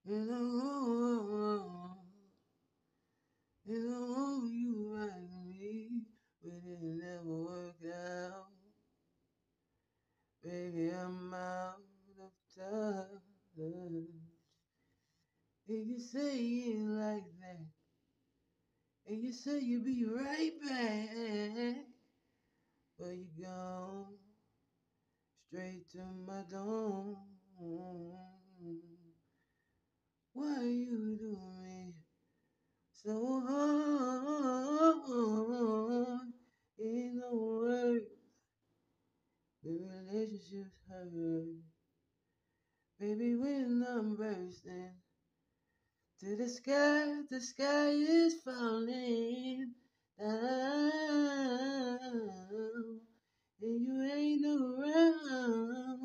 You know, you know you like me, but it never worked out. Baby, I'm out of touch. And you say it like that, and you say you'll be right back, but you gone straight to my dome. Why you do me so hard? Ain't no word, the relationships hurt. Baby, when I'm bursting to the sky is falling down, and you ain't around.